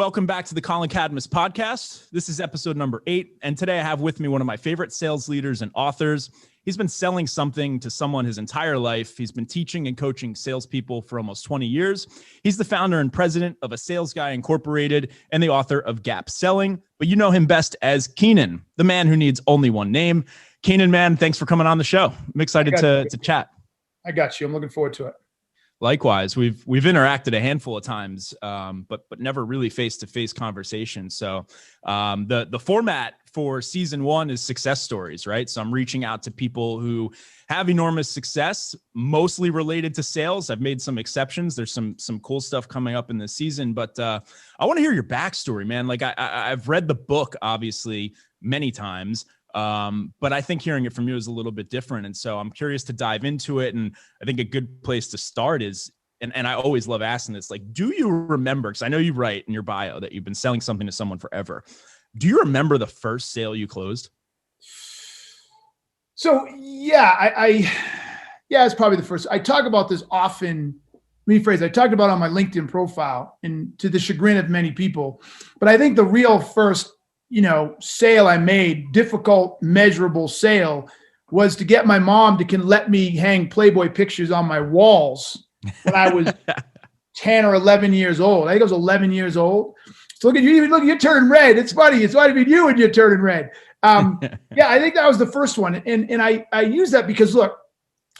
Welcome back to the Colin Cadmus podcast. This is episode number 8. And today I have with me one of my favorite sales leaders and authors. He's been selling something to someone his entire life. He's been teaching and coaching salespeople for almost 20 years. He's the founder and president of A Sales Guy Incorporated and the author of Gap Selling. But you know him best as Keenan, the man who needs only one name. Keenan, man, thanks for coming on the show. I'm excited to chat. I got you. I'm looking forward to it. Likewise, we've interacted a handful of times, but never really face-to-face conversations. So the format for season 1 is success stories, right? So I'm reaching out to people who have enormous success, mostly related to sales. I've made some exceptions. There's some cool stuff coming up in this season, but I want to hear your backstory, man. Like I've read the book, obviously, many times. But I think hearing it from you is a little bit different. And so I'm curious to dive into it. And I think a good place to start is, and I always love asking this, like, do you remember, because I know you write in your bio that you've been selling something to someone forever. Do you remember the first sale you closed? So yeah, it's probably the first. I talk about this often. I talked about it on my LinkedIn profile, and to the chagrin of many people, but I think the real first sale I made, difficult, measurable sale, was to get my mom to let me hang Playboy pictures on my walls when I was 10 or 11 years old. I think I was 11 years old. So look at you, you're turning red. It's funny. It's funny to be you and you're turning red. Yeah, I think that was the first one. And I use that because, look,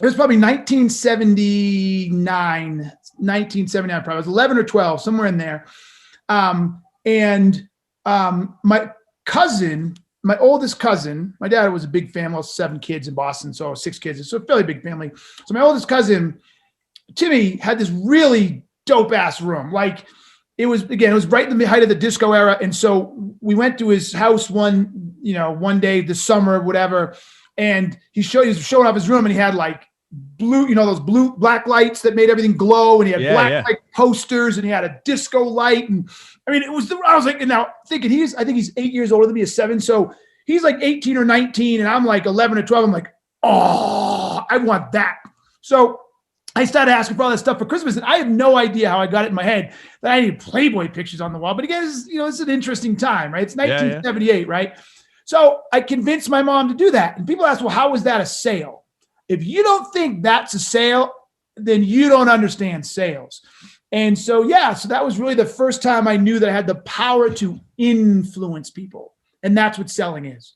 it was probably 1979, probably. I was 11 or 12, somewhere in there. My oldest cousin, my dad was a big family, 7 kids in Boston, so 6 kids. So a fairly big family. So my oldest cousin, Timmy, had this really dope ass room. Like it was right in the height of the disco era. And so we went to his house one day this summer, whatever. And he was showing off his room, and he had like blue, those black lights that made everything glow. And he had light posters, and he had a disco light. And I mean, I was like, and now thinking I think he's 8 years older than me, is 7. So he's like 18 or 19 and I'm like 11 or 12. I'm like, oh, I want that. So I started asking for all that stuff for Christmas, and I have no idea how I got it in my head that I needed Playboy pictures on the wall. But again, it's an interesting time, right? It's 1978, right? So I convinced my mom to do that. And people ask, well, how was that a sale? If you don't think that's a sale, then you don't understand sales. And so, so that was really the first time I knew that I had the power to influence people. And that's what selling is.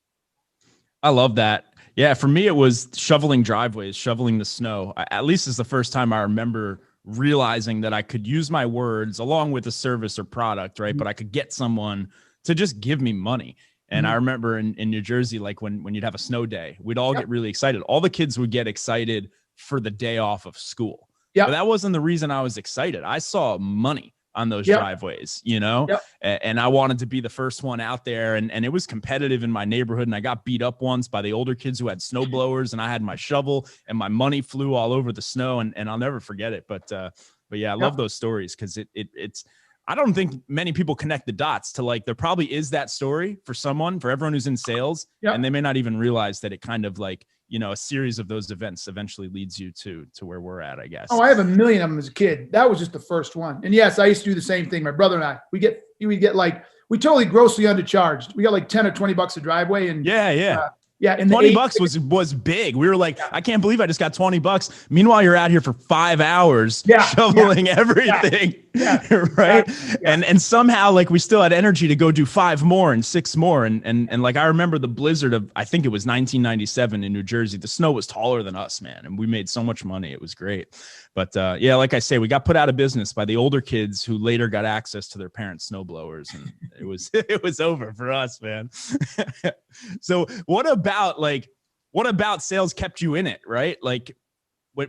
I love that. Yeah, for me, it was shoveling driveways, shoveling the snow. At least it's the first time I remember realizing that I could use my words along with a service or product, right? Mm-hmm. But I could get someone to just give me money. And I remember in New Jersey, like when you'd have a snow day, we'd all get really excited. All the kids would get excited for the day off of school. But that wasn't the reason I was excited. I saw money on those driveways, and I wanted to be the first one out there. And it was competitive in my neighborhood. And I got beat up once by the older kids who had snow blowers, and I had my shovel, and my money flew all over the snow. And I'll never forget it. But yeah, I love those stories because it's, I don't think many people connect the dots to, like, there probably is that story for everyone who's in sales, and they may not even realize that it kind of, like, a series of those events eventually leads you to where we're at, I guess. Oh, I have a million of them as a kid. That was just the first one. And yes, I used to do the same thing. My brother and I, we totally grossly undercharged. We got like 10 or 20 bucks a driveway. And and $20 was big. We were like, I can't believe I just got $20. Meanwhile, you're out here for 5 hours shoveling everything. Right. And somehow, like, we still had energy to go do 5 more and 6 more. And like, I remember the blizzard of, I think it was 1997 in New Jersey. The snow was taller than us, man. And we made so much money. It was great. But like I say, we got put out of business by the older kids who later got access to their parents' snowblowers. And it was over for us, man. So what about sales kept you in it, right? Like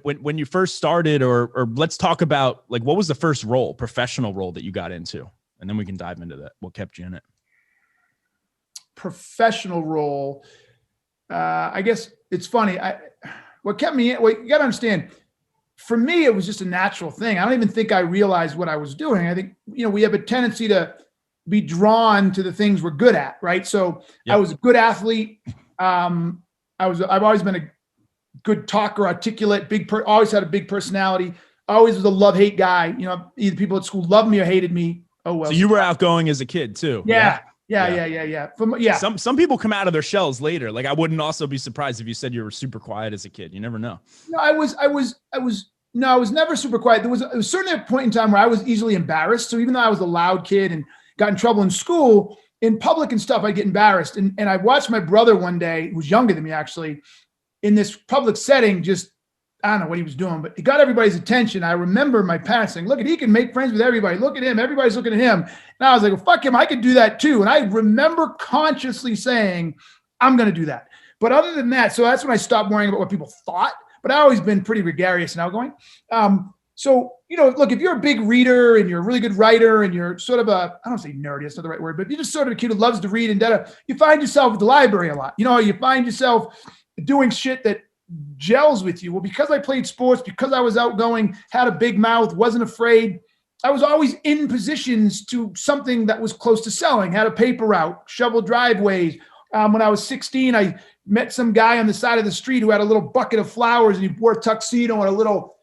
when you first started, or let's talk about, like, what was the first professional role that you got into? And then we can dive into that. What kept you in it? Professional role. I guess it's funny. What kept me in, you got to understand, for me, it was just a natural thing. I don't even think I realized what I was doing. I think, we have a tendency to be drawn to the things we're good at, right? So I was a good athlete. I've always been a good talker, articulate, always had a big personality. I always was a love-hate guy. Either people at school loved me or hated me. Oh, well. So you were outgoing as a kid too. Yeah. Yeah. Some people come out of their shells later. Like I wouldn't also be surprised if you said you were super quiet as a kid. You never know. No, I was never super quiet. It was certainly a point in time where I was easily embarrassed. So even though I was a loud kid and got in trouble in school, in public and stuff, I'd get embarrassed. And I watched my brother one day, who was younger than me actually, in this public setting, just, I don't know what he was doing, but he got everybody's attention. I remember my parents saying, look, he can make friends with everybody. Look at him. Everybody's looking at him. And I was like, well, fuck him. I could do that too. And I remember consciously saying, I'm going to do that. But other than that, so that's when I stopped worrying about what people thought. But I've always been pretty gregarious and outgoing. So, look, if you're a big reader and you're a really good writer and you're sort of I don't say nerdy, that's not the right word, but you're just sort of a kid who loves to read and you find yourself at the library a lot. You find yourself doing shit that gels with you. Well, because I played sports, because I was outgoing, had a big mouth, wasn't afraid, I was always in positions to something that was close to selling, had a paper route, shoveled driveways. When I was 16, I met some guy on the side of the street who had a little bucket of flowers and he wore a tuxedo and a little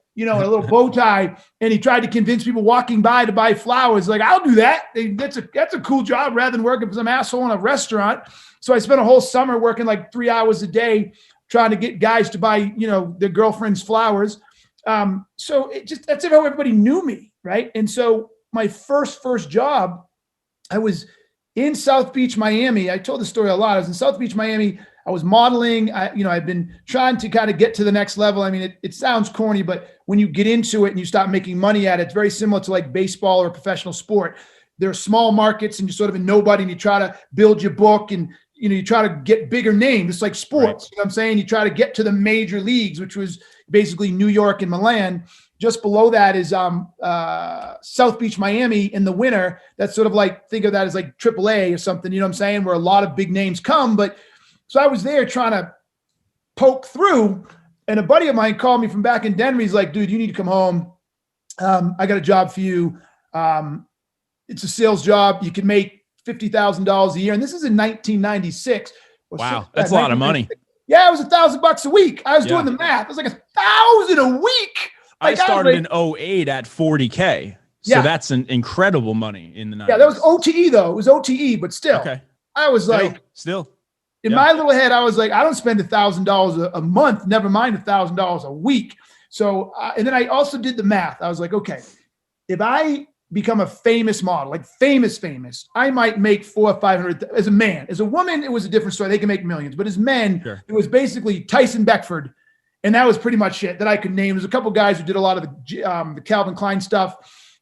bow tie. And he tried to convince people walking by to buy flowers. Like, I'll do that. That's a cool job rather than working for some asshole in a restaurant. So I spent a whole summer working like 3 hours a day trying to get guys to buy, their girlfriend's flowers. So that's how everybody knew me. Right. And so my first job, I was in South Beach, Miami. I told the story a lot. I was in South Beach, Miami. I was modeling. I've been trying to kind of get to the next level. I mean, it sounds corny, but when you get into it and you start making money at it, it's very similar to like baseball or professional sport. There are small markets and you're sort of a nobody and you try to build your book and, you try to get bigger names. It's like sports. Right. You know what I'm saying? You try to get to the major leagues, which was basically New York and Milan. Just below that is South Beach, Miami in the winter. That's sort of like, think of that as like AAA or something, you know what I'm saying? Where a lot of big names come. But so I was there trying to poke through, and a buddy of mine called me from back in Denver. He's like, dude, you need to come home. I got a job for you. It's a sales job. You can make $50,000 a year. And this is in 1996. Wow. That's a lot of money. Yeah, it was $1,000 a week. I was doing the math. It was like $1,000 a week. Like, I started in 2008 at 40K. So that's an incredible money in the 90s. Yeah, that was OTE though. It was OTE, but still. Okay. I was still. In my little head, I was like, I don't spend $1,000 a month, never mind $1,000 a week. So, and then I also did the math. I was like, okay, if I become a famous model, like famous, I might make $400 or $500 as a man. As a woman, it was a different story. They can make millions, but as men, It was basically Tyson Beckford. And that was pretty much it that I could name. There's a couple of guys who did a lot of the Calvin Klein stuff,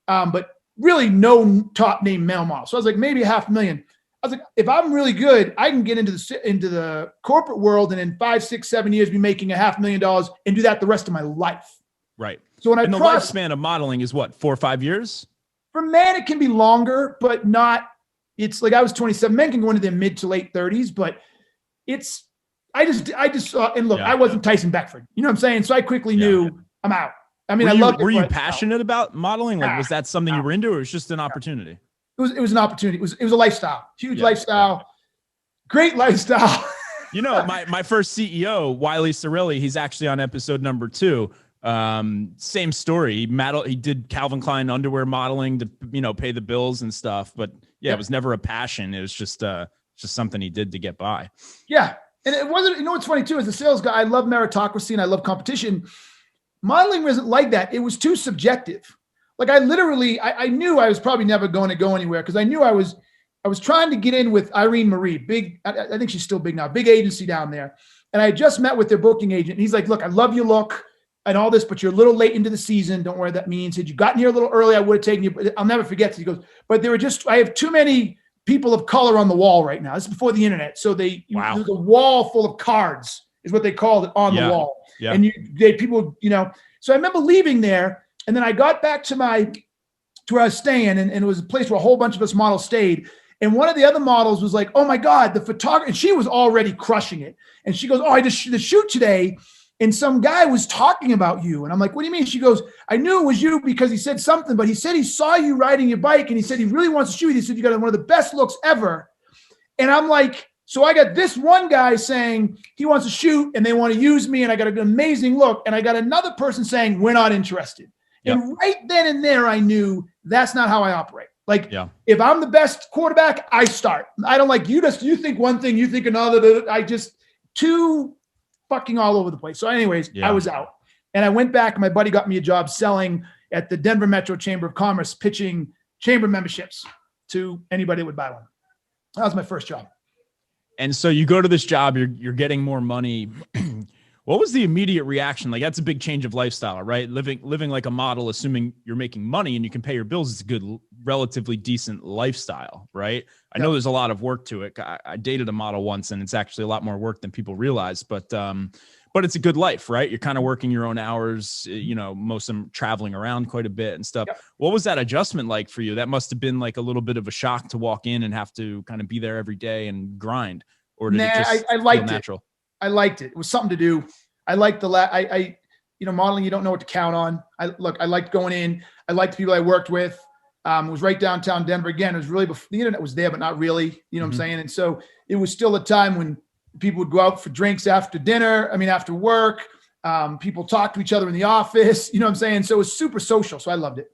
but really no top name male model. So I was like, maybe $500,000. I was like, if I'm really good, I can get into the corporate world and in 5, 6, 7 years be making $500,000 and do that the rest of my life. Right. So when the lifespan of modeling is what, 4 or 5 years? For men, it can be longer, but not. It's like I was 27. Men can go into their mid to late 30s, but it's. I just saw, and look, I wasn't Tyson Beckford. You know what I'm saying? So I quickly knew I'm out. I mean, were you passionate about modeling? Like, was that something you were into, or was it just an opportunity? It was an opportunity. It was a lifestyle, huge lifestyle, great lifestyle. My first CEO, Wiley Cirilli, he's actually on episode number 2. Same story. He did Calvin Klein underwear modeling to, pay the bills and stuff. But it was never a passion. It was just something he did to get by. Yeah. And it wasn't, what's funny too, as a sales guy, I love meritocracy and I love competition. Modeling wasn't like that. It was too subjective. Like I knew I was probably never going to go anywhere because I knew I was trying to get in with Irene Marie, big, I think she's still big now, big agency down there. And I just met with their booking agent and he's like, look, I love your look and all this, but you're a little late into the season. Don't worry what that means. Had you gotten here a little early, I would have taken you, but I'll never forget. He goes, but I have too many people of color on the wall right now. This is before the internet. So there's a wall full of cards is what they called it on the wall. Yeah. And so I remember leaving there and then I got back to where I was staying and it was a place where a whole bunch of us models stayed. And one of the other models was like, oh my God, the photographer, and she was already crushing it. And she goes, oh, I just the shoot today. And some guy was talking about you. And I'm like, what do you mean? She goes, I knew it was you because he said something, but he said he saw you riding your bike and he said he really wants to shoot you. He said you got one of the best looks ever. And I'm like, so I got this one guy saying he wants to shoot and they want to use me and I got an amazing look. And I got another person saying we're not interested. Yep. And right then and there, I knew that's not how I operate. Like Yeah. if I'm the best quarterback, I start. I don't like you you think one thing, you think another. I just too fucking all over the place. So anyways, Yeah. I was out and I went back. My buddy got me a job selling at the Denver Metro Chamber of Commerce, pitching chamber memberships to anybody that would buy one. That was my first job. And so you go to this job, you're getting more money. What was the immediate reaction? Like, that's a big change of lifestyle, right? Living like a model, assuming you're making money and you can pay your bills, is a good, relatively decent lifestyle, right? I know there's a lot of work to it. I dated a model once, and it's actually a lot more work than people realize, but it's a good life, right? You're kind of working your own hours, most of them traveling around quite a bit and stuff. Yep. What was that adjustment like for you? That must have been like a little bit of a shock to walk in and have to kind of be there every day and grind, or did it just I liked feel natural? I liked it. It was something to do. I liked modeling. You don't know what to count on. I liked going in. I liked the people I worked with. It was right downtown Denver. Again, it was really before the internet was there, but not really, what I'm saying? And so it was still a time when people would go out for drinks after dinner. After work, people talk to each other in the office, what I'm saying? So it was super social. So I loved it.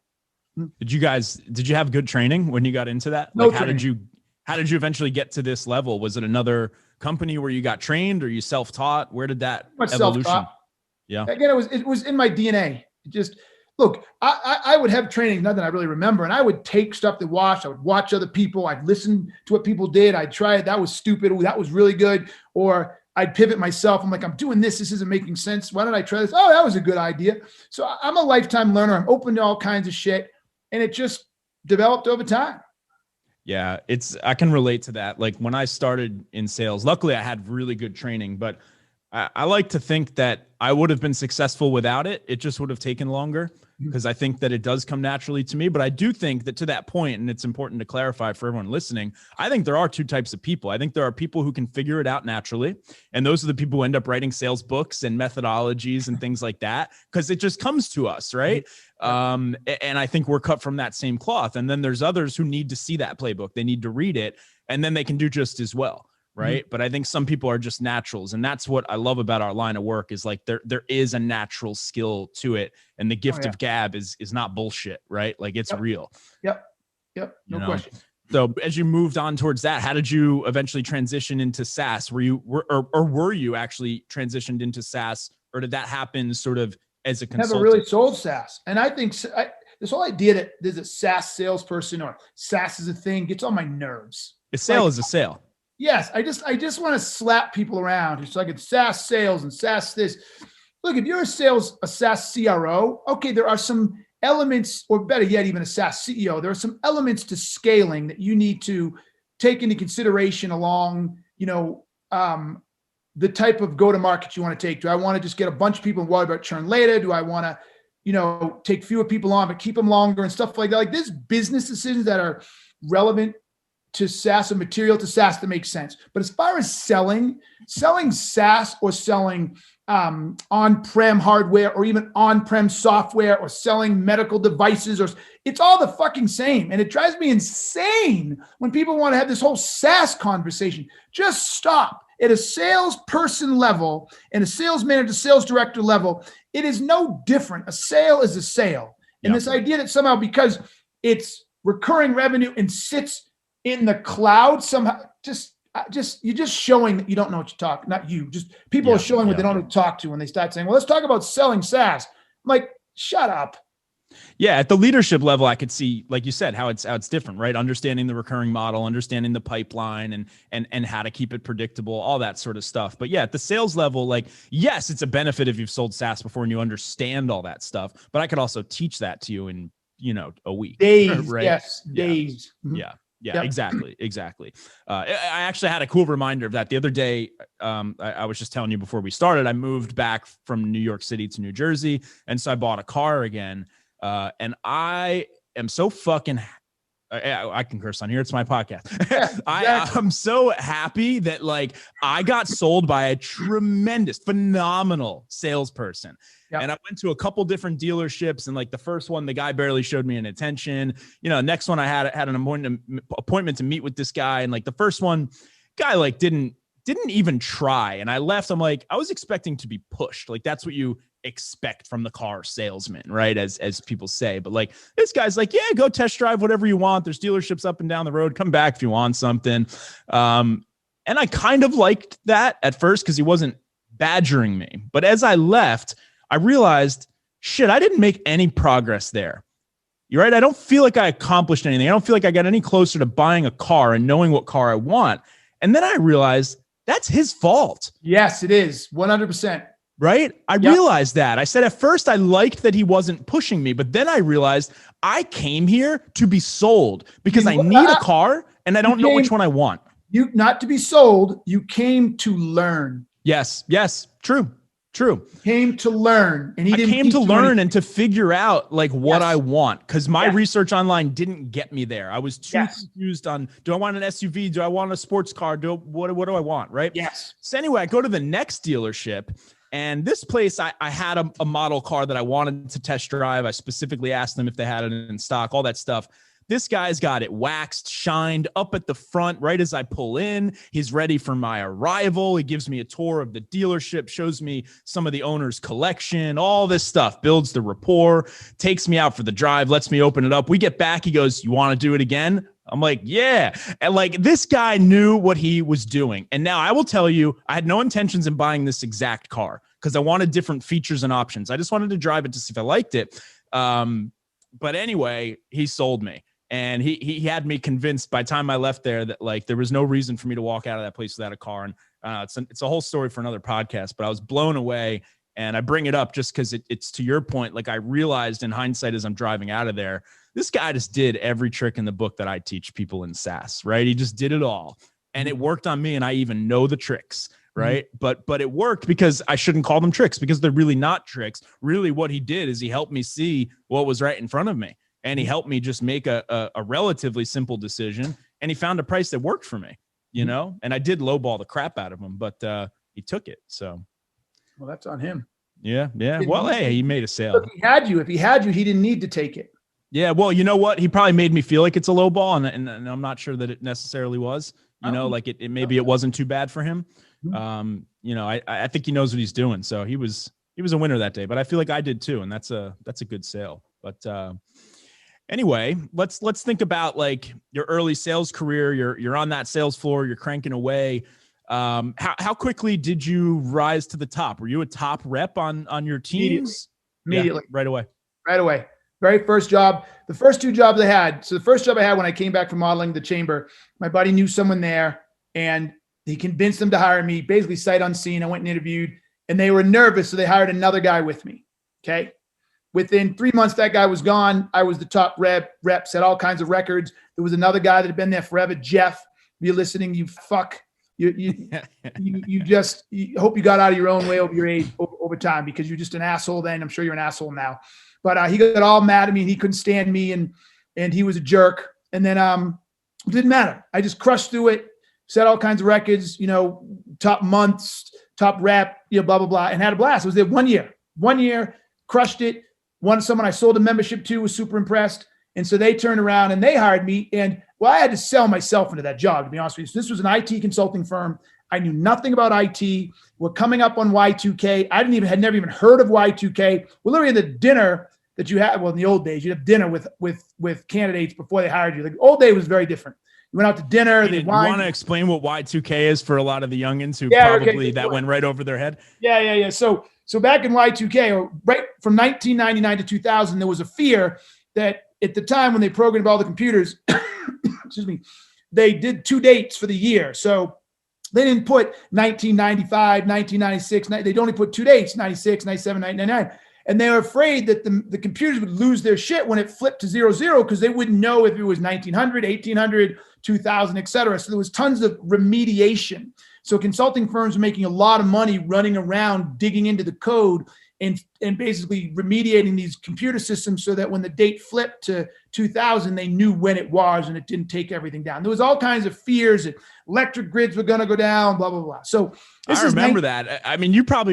Did you have good training when you got into that? No like, training. How did you eventually get to this level? Was it another company where you got trained, or you self-taught? Where did that evolution? Self-taught. Yeah. Again, it was in my DNA. Look, I would have training, nothing I really remember. And I would take stuff to watch. I would watch other people. I'd listen to what people did. I'd try it. That was stupid. Ooh, that was really good. Or I'd pivot myself. I'm like, I'm doing this. This isn't making sense. Why don't I try this? Oh, that was a good idea. So I'm a lifetime learner. I'm open to all kinds of shit. And it just developed over time. Yeah, I can relate to that. Like when I started in sales, luckily I had really good training, but I like to think that I would have been successful without it. It just would have taken longer, because I think that it does come naturally to me. But I do think that to that point, and it's important to clarify for everyone listening, I think there are two types of people. I think there are people who can figure it out naturally. And those are the people who end up writing sales books and methodologies and things like that, because it just comes to us, right? And I think we're cut from that same cloth. And then there's others who need to see that playbook. They need to read it, and then they can do just as well. Right. But I think some people are just naturals. And that's what I love about our line of work, is like there is a natural skill to it. And the gift of gab is not bullshit, right? Like it's real. Yep. No question. So as you moved on towards that, how did you eventually transition into SaaS? Were you actually transitioned into SaaS, or did that happen sort of as a consultant? Never really sold SaaS. And I think this whole idea that there's a SaaS salesperson or SaaS is a thing gets on my nerves. A sale is a sale. Yes, I just want to slap people around. It's like it's SaaS sales and SaaS this. Look, if you're a SaaS CRO, okay, there are some elements, or better yet, even a SaaS CEO, there are some elements to scaling that you need to take into consideration along, the type of go-to-market you want to take. Do I want to just get a bunch of people and worry about churn later? Do I want to, take fewer people on, but keep them longer and stuff like that? Like there's business decisions that are relevant to SaaS or material to SaaS that makes sense. But as far as selling SaaS or selling on-prem hardware or even on-prem software or selling medical devices, it's all the fucking same. And it drives me insane when people want to have this whole SaaS conversation. Just stop. At a salesperson level and a sales manager, sales director level, it is no different. A sale is a sale. And this idea that somehow because it's recurring revenue and sits in the cloud somehow, you're just showing that you don't know what you talk. Not you, just people are showing what they don't know what to talk to when they start saying, well, let's talk about selling SaaS. I'm like, shut up. Yeah, at the leadership level, I could see, like you said, how it's different, right? Understanding the recurring model, understanding the pipeline, and how to keep it predictable, all that sort of stuff. But yeah, at the sales level, like, yes, it's a benefit if you've sold SaaS before and you understand all that stuff. But I could also teach that to you in a week. Days, right? Yes, days. Yeah. Yeah, exactly. I actually had a cool reminder of that the other day. I was just telling you before we started, I moved back from New York City to New Jersey. And so I bought a car again. And I am so fucking, I can curse on here. It's my podcast. I'm so happy that like I got sold by a tremendous, phenomenal salesperson. Yep. And I went to a couple different dealerships, and like the first one, the guy barely showed me any attention. Next one I had an appointment to meet with this guy. And like the first one, guy like didn't even try. And I left. I'm like, I was expecting to be pushed. Like that's what you expect from the car salesman, right? As people say, but like this guy's like, yeah, go test drive whatever you want. There's dealerships up and down the road. Come back if you want something. And I kind of liked that at first because he wasn't badgering me. But as I left, I realized, shit, I didn't make any progress there. You're right. I don't feel like I accomplished anything. I don't feel like I got any closer to buying a car and knowing what car I want. And then I realized that's his fault. Yes, it is. 100%. Right? I realized that. I said at first I liked that he wasn't pushing me, but then I realized I came here to be sold because I need a car and I don't know which one I want. You not to be sold, you came to learn. Yes, true. Came to learn, and I came to learn and to figure out like what I want, because my research online didn't get me there. I was too confused on, do I want an SUV? Do I want a sports car? What do I want? Right? Yes. So anyway, I go to the next dealership, and this place I had a model car that I wanted to test drive. I specifically asked them if they had it in stock, all that stuff. This guy's got it waxed, shined up at the front right as I pull in. He's ready for my arrival. He gives me a tour of the dealership, shows me some of the owner's collection, all this stuff, builds the rapport, takes me out for the drive, lets me open it up. We get back. He goes, you want to do it again? I'm like, yeah. And like this guy knew what he was doing. And now I will tell you, I had no intentions in buying this exact car because I wanted different features and options. I just wanted to drive it to see if I liked it. But anyway, he sold me. And he had me convinced by the time I left there that like there was no reason for me to walk out of that place without a car. And it's a whole story for another podcast, but I was blown away. And I bring it up just because it's to your point. Like I realized in hindsight as I'm driving out of there, this guy just did every trick in the book that I teach people in SaaS, right? He just did it all. And it worked on me, and I even know the tricks, right? Mm-hmm. But it worked because I shouldn't call them tricks because they're really not tricks. Really what he did is he helped me see what was right in front of me. And he helped me just make a relatively simple decision. And he found a price that worked for me, you know, and I did lowball the crap out of him, but he took it. So, well, that's on him. Yeah. Well, hey, he made a sale. Look, if he had you, he didn't need to take it. Yeah. Well, you know what? He probably made me feel like it's a lowball, and I'm not sure that it necessarily was, you know, like it maybe it wasn't too bad for him. You know, I think he knows what he's doing. So he was a winner that day, but I feel like I did too. And that's a good sale. But, anyway, let's think about like your early sales career. You're on that sales floor. You're cranking away. How quickly did you rise to the top? Were you a top rep on your teams? Immediately. Yeah, right away. Right away. Very first job. The first two jobs I had. So the first job I had when I came back from modeling the chamber, my buddy knew someone there, and he convinced them to hire me. Basically, sight unseen. I went and interviewed, and they were nervous, so they hired another guy with me. Okay. Within 3 months, that guy was gone. I was the top rep, set all kinds of records. There was another guy that had been there forever. Jeff, if you're listening, you fuck. You hope you got out of your own way over your age over time, because you're just an asshole then. I'm sure you're an asshole now. But he got all mad at me, and he couldn't stand me, and he was a jerk. And then it didn't matter. I just crushed through it, set all kinds of records, you know, top months, top rep, you know, blah, blah, blah, and had a blast. I was there 1 year. 1 year, crushed it. Someone I sold a membership to was super impressed. And so they turned around and they hired me. And well, I had to sell myself into that job, to be honest with you. So this was an IT consulting firm. I knew nothing about IT. We're coming up on Y2k. Had never even heard of Y2k. We're literally at the dinner that you had. Well, in the old days, you'd have dinner with candidates before they hired you. Like, the old day was very different. You went out to dinner. You want to explain what Y2k is for a lot of the youngins who probably that went right over their head? Yeah. So back in Y2K, or right from 1999 to 2000, there was a fear that at the time when they programmed all the computers, excuse me, they did 2 dates for the year. So they didn't put 1995, 1996. They'd only put 2 dates, 96, 97, 99. And they were afraid that the computers would lose their shit when it flipped to 00, because they wouldn't know if it was 1900, 1800, 2000, et cetera. So there was tons of remediation. So consulting firms were making a lot of money running around, digging into the code and basically remediating these computer systems so that when the date flipped to 2000, they knew when it was and it didn't take everything down. There was all kinds of fears that electric grids were going to go down, blah, blah, blah. So I remember that. I mean, you've got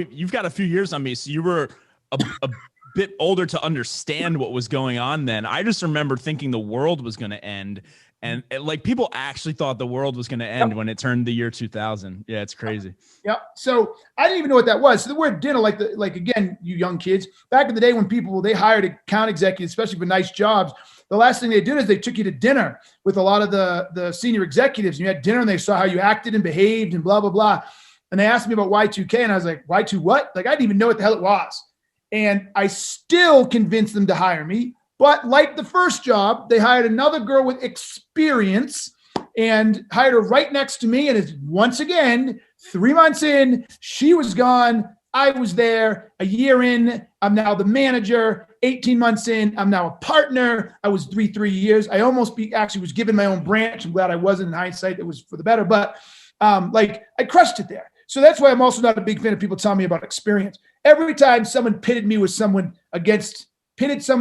a few years on me. So you were a bit older to understand what was going on then. I just remember thinking the world was going to end. And like people actually thought the world was going to end when it turned the year 2000. Yeah, it's crazy. Yeah. So I didn't even know what that was. So the word dinner, like again, you young kids, back in the day when they hired account executives, especially for nice jobs, the last thing they did is they took you to dinner with a lot of the senior executives. And you had dinner and they saw how you acted and behaved and blah, blah, blah. And they asked me about Y2K and I was like, Y2 what? Like I didn't even know what the hell it was. And I still convinced them to hire me. But like the first job, they hired another girl with experience and hired her right next to me. And it's once again, 3 months in, she was gone. I was there. A year in, I'm now the manager. 18 months in, I'm now a partner. I was 3 years. I almost actually was given my own branch. I'm glad I wasn't. In hindsight, it was for the better. But like I crushed it there. So that's why I'm also not a big fan of people telling me about experience. Every time someone pitted someone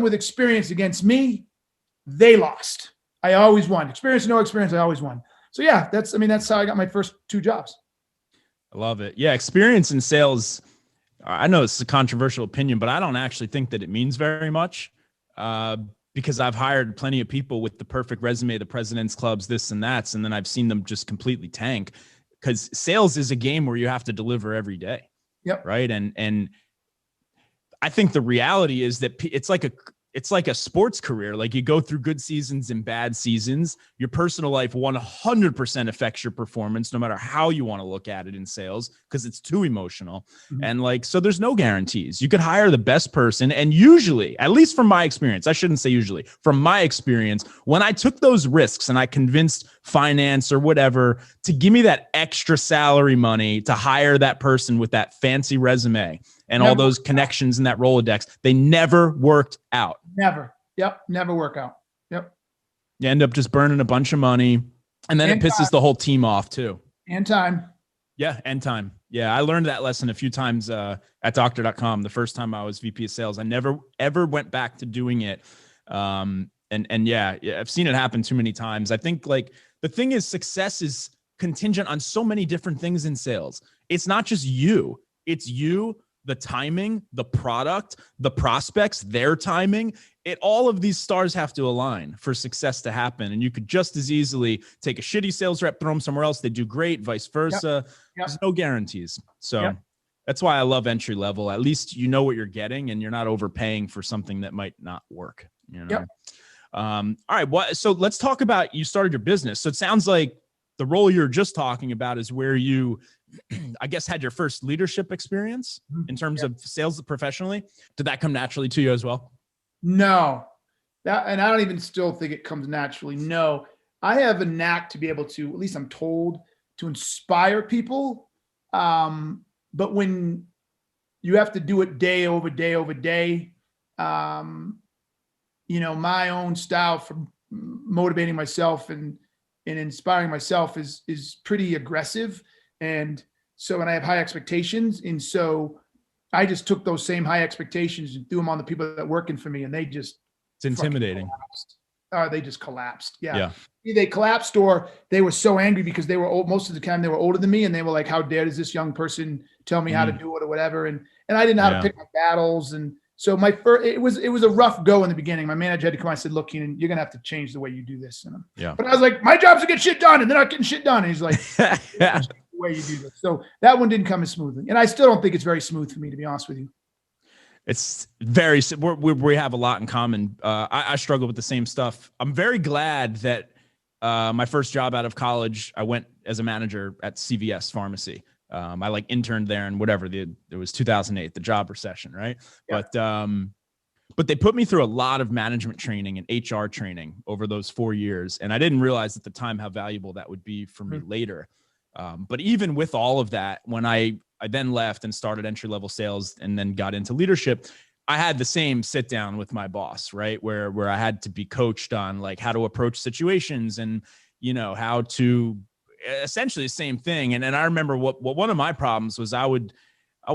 with experience against me, they lost. I always won. Experience, no experience, I always won. So yeah, that's how I got my first 2 jobs. I love it. Yeah, experience in sales. I know it's a controversial opinion, but I don't actually think that it means very much because I've hired plenty of people with the perfect resume, the president's clubs, this and that, and then I've seen them just completely tank because sales is a game where you have to deliver every day. Yep. Right. And I think the reality is that it's like a sports career. Like you go through good seasons and bad seasons. Your personal life 100% affects your performance, no matter how you want to look at it in sales, because it's too emotional. Mm-hmm. And like, so there's no guarantees. You could hire the best person. And usually, at least from my experience, I shouldn't say usually, from my experience, when I took those risks and I convinced finance or whatever to give me that extra salary money to hire that person with that fancy resume and all those connections in that Rolodex, they never worked out. Never. Yep. Never work out. Yep. You end up just burning a bunch of money and then it pisses the whole team off too. And time. Yeah. And time. Yeah. I learned that lesson a few times at doctor.com. The first time I was VP of sales, I never, ever went back to doing it. And yeah, I've seen it happen too many times. I think like the thing is success is contingent on so many different things in sales. It's not just you, it's you, the timing, the product, the prospects, their timing. All of these stars have to align for success to happen. And you could just as easily take a shitty sales rep, throw them somewhere else. They do great, vice versa. Yep. There's no guarantees. So that's why I love entry level. At least you know what you're getting and you're not overpaying for something that might not work. You know? Yep. All right. So let's talk about, you started your business. So it sounds like the role you're just talking about is where you, I guess, had your first leadership experience in terms of sales professionally. Did that come naturally to you as well? No, and I don't even still think it comes naturally. No, I have a knack to be able to, at least I'm told, to inspire people. But when you have to do it day over day over day, my own style for motivating myself and inspiring myself is pretty aggressive. And so, and I have high expectations. And so I just took those same high expectations and threw them on the people that are working for me. And they just, it's intimidating. They just collapsed. Yeah. They collapsed or they were so angry because they were old. Most of the time they were older than me. And they were like, how dare does this young person tell me how to do it or whatever. And I didn't know how to pick my battles. And so it was a rough go in the beginning. My manager had to come out and said, look, Keenan, you're going to have to change the way you do this. But I was like, my job's to get shit done and they're not getting shit done. And he's like, the way you do this. So that one didn't come as smoothly. And I still don't think it's very smooth for me, to be honest with you. It's very, we have a lot in common. I struggle with the same stuff. I'm very glad that my first job out of college, I went as a manager at CVS Pharmacy. I interned there and whatever. It was 2008, the job recession, right? Yeah. But they put me through a lot of management training and HR training over those 4 years. And I didn't realize at the time how valuable that would be for me later. But even with all of that, when I then left and started entry-level sales and then got into leadership, I had the same sit down with my boss, right? Where I had to be coached on how to approach situations and, how to essentially the same thing. And I remember what one of my problems was I would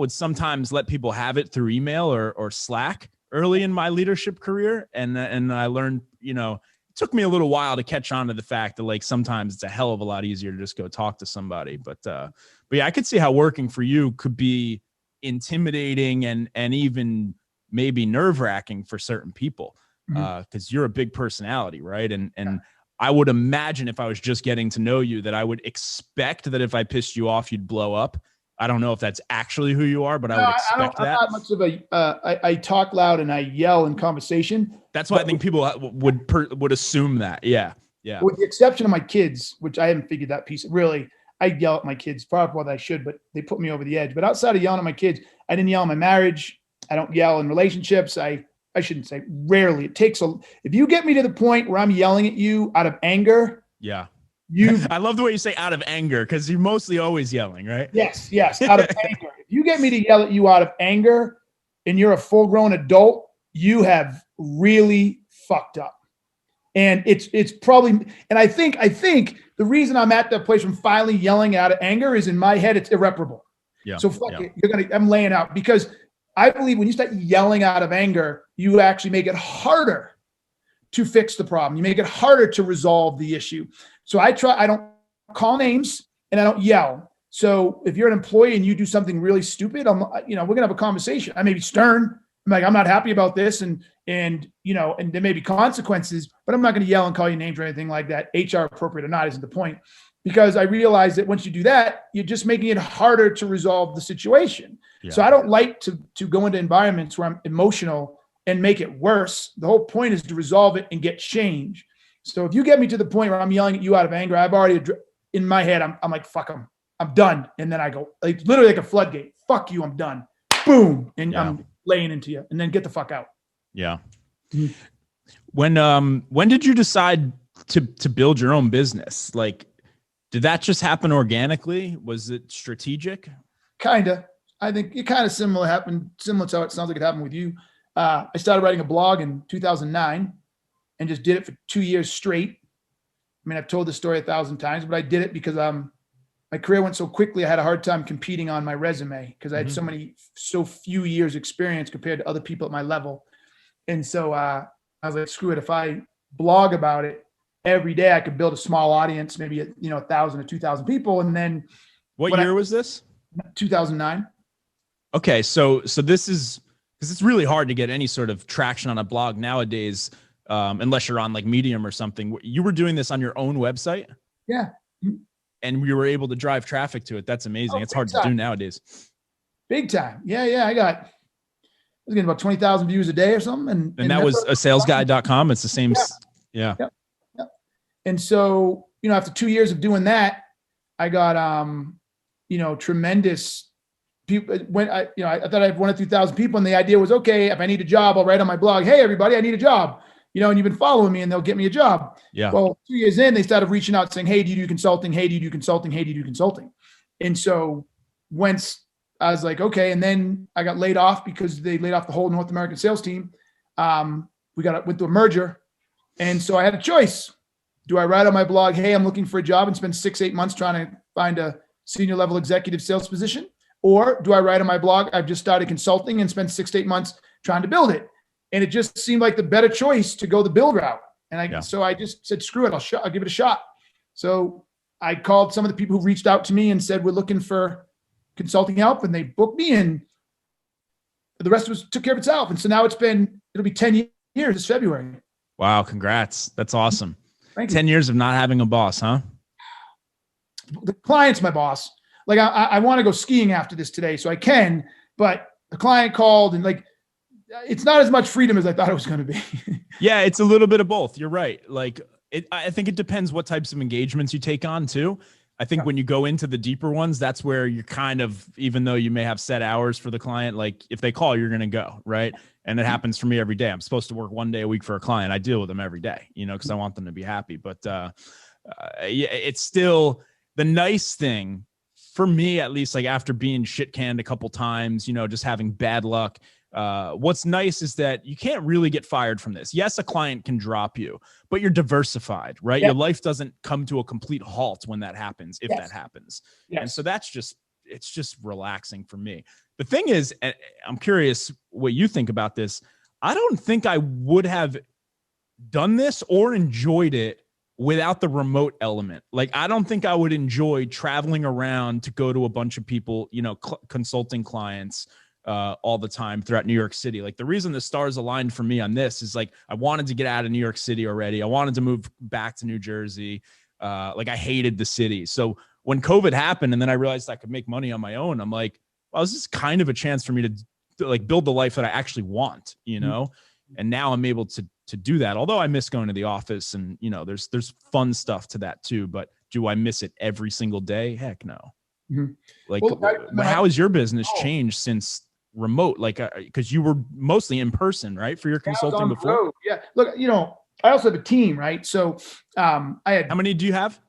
sometimes let people have it through email or Slack early in my leadership career. And I learned, it took me a little while to catch on to the fact that sometimes it's a hell of a lot easier to just go talk to somebody. But yeah, I could see how working for you could be intimidating and even maybe nerve-wracking for certain people because you're a big personality, right? And I would imagine if I was just getting to know you that I would expect that if I pissed you off, you'd blow up. I don't know if that's actually who you are, but I would expect that. I'm not much of a, I talk loud and I yell in conversation. That's why I think people would assume that. Yeah. Yeah. With the exception of my kids, which I haven't figured that piece. Really, I yell at my kids far more than I should, but they put me over the edge. But outside of yelling at my kids, I didn't yell in my marriage. I don't yell in relationships. I shouldn't say rarely. It takes if you get me to the point where I'm yelling at you out of anger. Yeah. I love the way you say out of anger, because you're mostly always yelling, right? Yes. Out of anger. If you get me to yell at you out of anger and you're a full-grown adult, you have really fucked up. And it's probably, and I think the reason I'm at that place from finally yelling out of anger is in my head, it's irreparable. Yeah. So fuck it. I'm laying out, because I believe when you start yelling out of anger, you actually make it harder to fix the problem. You make it harder to resolve the issue. So I don't call names and I don't yell. So if you're an employee and you do something really stupid, we're going to have a conversation. I may be stern. I'm like, I'm not happy about this. And there may be consequences, but I'm not going to yell and call you names or anything like that. HR appropriate or not isn't the point, because I realize that once you do that, you're just making it harder to resolve the situation. Yeah. So I don't like to go into environments where I'm emotional and make it worse. The whole point is to resolve it and get change. So if you get me to the point where I'm yelling at you out of anger, I've already in my head, I'm like, fuck them. I'm done. And then I go like literally like a floodgate. Fuck you. I'm done. Boom. And I'm laying into you, and then get the fuck out. Yeah. When did you decide to build your own business? Like, did that just happen organically? Was it strategic? Kinda. I think it kind of similar to how it sounds like it happened with you. I started writing a blog in 2009 and just did it for 2 years straight. I mean, I've told this story 1,000 times, but I did it because my career went so quickly. I had a hard time competing on my resume because I had so few years experience compared to other people at my level. And so I was like, screw it. If I blog about it every day, I could build a small audience, maybe 1,000 or 2,000 people. And then what year was this? 2009. Okay. So this is, because it's really hard to get any sort of traction on a blog nowadays, unless you're on like Medium or something. You were doing this on your own website? Yeah. And we were able to drive traffic to it. That's amazing. It's hard to do nowadays. Big time. Yeah. I was getting about 20,000 views a day or something. And that was a salesguy.com. It's the same. Yeah. And so, after 2 years of doing that, I got, tremendous people. When I thought I had 1 or 2,000 people, and the idea was, okay, if I need a job, I'll write on my blog, hey, everybody, I need a job. And you've been following me, and they'll get me a job. Yeah. Well, 2 years in, they started reaching out saying, hey, do you do consulting? Hey, do you do consulting? Hey, do you do consulting? And so once I was like, okay. And then I got laid off because they laid off the whole North American sales team. We went to a merger. And so I had a choice. Do I write on my blog, hey, I'm looking for a job and spend 6-8 months trying to find a senior level executive sales position? Or do I write on my blog, I've just started consulting and spend 6 to 8 months trying to build it? And it just seemed like the better choice to go the build route. And so I just said, screw it. I'll give it a shot. So I called some of the people who reached out to me and said, we're looking for consulting help. And they booked me, and the rest took care of itself. And so now it'll be 10 years this February. Wow. Congrats. That's awesome. Thank you. 10 years of not having a boss, huh? The client's my boss. Like I want to go skiing after this today, so I can, but the client called, and like, it's not as much freedom as I thought it was going to be. Yeah, it's a little bit of both. You're right. Like I think it depends what types of engagements you take on too. I think when you go into the deeper ones, that's where you're kind of, even though you may have set hours for the client, like if they call, you're going to go, right? And it happens for me every day. I'm supposed to work 1 day a week for a client. I deal with them every day, because I want them to be happy. But it's still the nice thing for me, at least, like after being shit canned a couple times, just having bad luck. What's nice is that you can't really get fired from this. Yes, a client can drop you, but you're diversified, right? Yep. Your life doesn't come to a complete halt when that happens, if that happens. Yes. And so it's just relaxing for me. The thing is, and I'm curious what you think about this. I don't think I would have done this or enjoyed it without the remote element. Like, I don't think I would enjoy traveling around to go to a bunch of people, consulting clients, all the time throughout New York City. Like the reason the stars aligned for me on this is like, I wanted to get out of New York City already. I wanted to move back to New Jersey. Like I hated the city. So when COVID happened and then I realized I could make money on my own, I'm like, well, this is kind of a chance for me to like build the life that I actually want, you know? And now I'm able to do that. Although I miss going to the office and, you know, there's fun stuff to that too, but do I miss it every single day? Heck no. Mm-hmm. Like, how has your business changed since remote? Like, cause you were mostly in person, right? For your consulting before? Yeah. Look, you know, I also have a team, right? So, I had, how many do you have?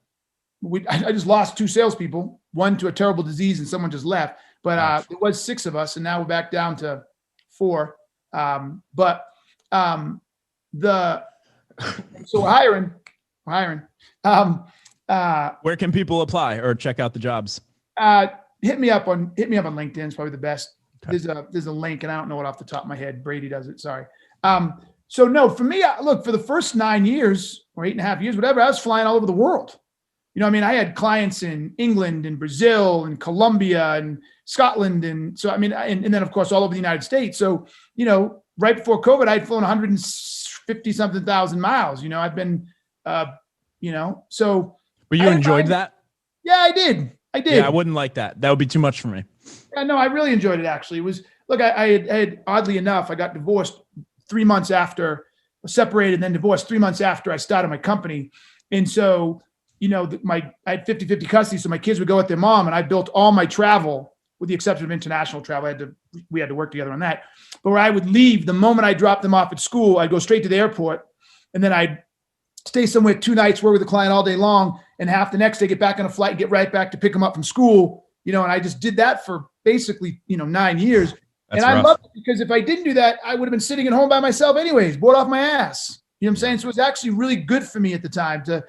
I just lost 2 salespeople, one to a terrible disease and someone just left, but, it was 6 of us and now we're back down to 4. So we're hiring. Where can people apply or check out the jobs? Hit me up on LinkedIn. It's probably the best. Okay. There's a link and I don't know it off the top of my head. Brady does it. Sorry. So no, for me, look, for the first 9 years or 8.5 years, whatever, I was flying all over the world. You know, I mean, I had clients in England and Brazil and Colombia and Scotland. And so, I mean, and then of course, all over the United States. So, you know, right before COVID, I'd flown 150 something thousand miles. You know, I've been, you know, so. But you enjoyed that? Yeah, I did. Yeah, I wouldn't like that. That would be too much for me. Yeah, no, I really enjoyed it. Actually, it was, look, I had oddly enough, I got divorced 3 months after, separated and then divorced 3 months after I started my company. And so, you know, I had 50-50 custody. So my kids would go with their mom and I built all my travel with the exception of international travel. We had to work together on that, but where I would leave the moment I dropped them off at school, I'd go straight to the airport and then I'd stay somewhere 2 nights, work with the client all day long, and half the next day get back on a flight and get right back to pick them up from school, you know, and I just did that for basically, you know, 9 years. That's and I loved it because if I didn't do that, I would have been sitting at home by myself anyways, bored off my ass. You know what I'm saying? So it was actually really good for me at the time to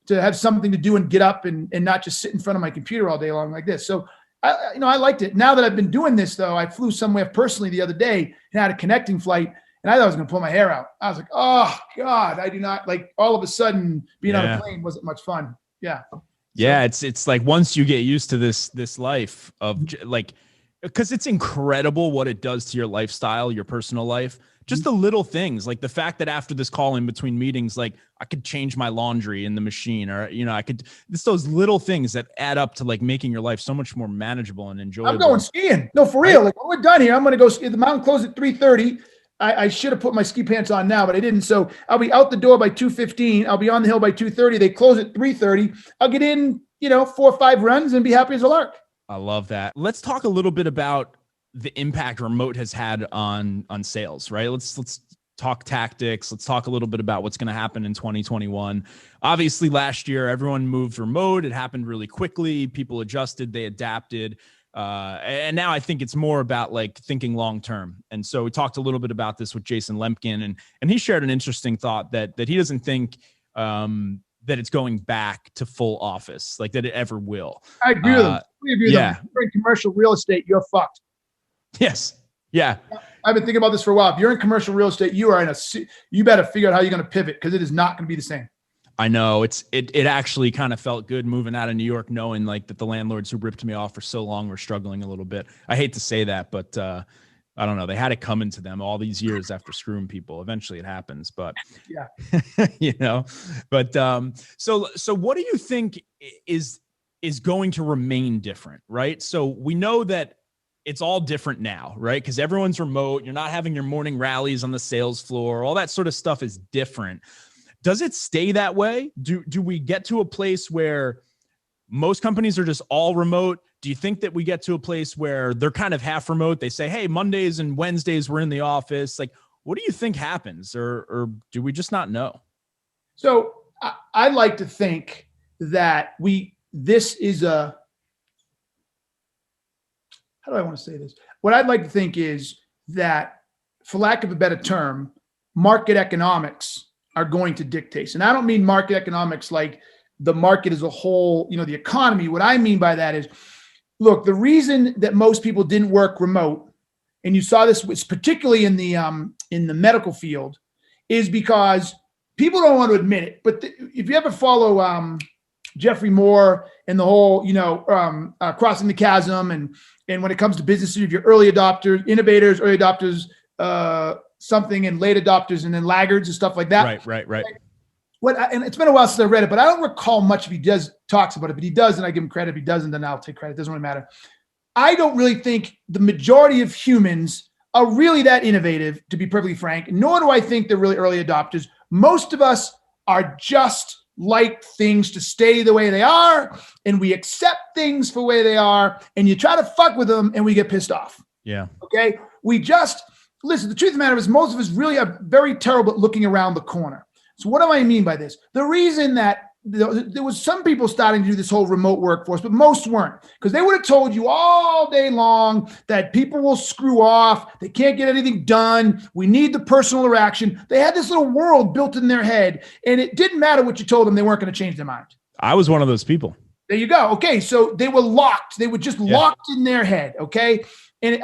have something to do and get up and not just sit in front of my computer all day long like this. So I liked it. Now that I've been doing this though, I flew somewhere personally the other day and had a connecting flight and I thought I was going to pull my hair out. I was like, oh God, I do not like all of a sudden being on a plane wasn't much fun. Yeah. Yeah. It's like, once you get used to this life of like, because it's incredible what it does to your lifestyle, your personal life, just the little things, like the fact that after this call in between meetings, like I could change my laundry in the machine or, you know, it's those little things that add up to like making your life so much more manageable and enjoyable. I'm going skiing. No, for real. Like when we're done here, I'm going to go ski. The mountain closed at 3:30. I should have put my ski pants on now, but I didn't. So I'll be out the door by 2:15. I'll be on the hill by 2:30. They close at 3:30. I'll get in, you know, 4 or 5 runs and be happy as a lark. I love that. Let's talk a little bit about the impact remote has had on sales, right? Let's talk tactics. Let's talk a little bit about what's going to happen in 2021. Obviously, last year, everyone moved remote. It happened really quickly. People adjusted, they adapted. And now I think it's more about like thinking long-term. And so we talked a little bit about this with Jason Lemkin and he shared an interesting thought that he doesn't think, that it's going back to full office, like that it ever will. I agree with them. Yeah. If you're in commercial real estate, you're fucked. Yes. Yeah. I've been thinking about this for a while. If you're in commercial real estate, you better figure out how you're going to pivot because it is not going to be the same. I know it actually kind of felt good moving out of New York, knowing like that the landlords who ripped me off for so long were struggling a little bit. I hate to say that, but I don't know. They had it coming to them all these years after screwing people. Eventually it happens, but yeah, you know, but so what do you think is going to remain different, right? So we know that it's all different now, right? Because everyone's remote. You're not having your morning rallies on the sales floor. All that sort of stuff is different. Does it stay that way? Do we get to a place where most companies are just all remote? Do you think that we get to a place where they're kind of half remote? They say, hey, Mondays and Wednesdays we're in the office. Like, what do you think happens? Or do we just not know? So I like to think that this is how do I want to say this? What I'd like to think is that, for lack of a better term, market economics are going to dictate. And I don't mean market economics like the market as a whole, you know, the economy. What I mean by that is, look, the reason that most people didn't work remote, and you saw this was particularly in the medical field, is because people don't want to admit it. But if you ever follow Jeffrey Moore and the whole, crossing the chasm. And when it comes to businesses, if you're early adopters, innovators, early adopters, something, and late adopters, and then laggards and stuff like that. Right. And it's been a while since I read it, but I don't recall much if he talks about it. But he does, and I give him credit. If he doesn't, then I'll take credit. It doesn't really matter. I don't really think the majority of humans are really that innovative, to be perfectly frank, nor do I think they're really early adopters. Most of us are just like things to stay the way they are, and we accept things for the way they are, and you try to fuck with them, and we get pissed off. Yeah. Okay? Listen, the truth of the matter is most of us really are very terrible at looking around the corner. So what do I mean by this? The reason that there was some people starting to do this whole remote workforce, but most weren't, because they would have told you all day long that people will screw off. They can't get anything done. We need the personal interaction. They had this little world built in their head, and it didn't matter what you told them. They weren't going to change their mind. I was one of those people. There you go. Okay. So they were locked. They were just locked in their head. Okay. And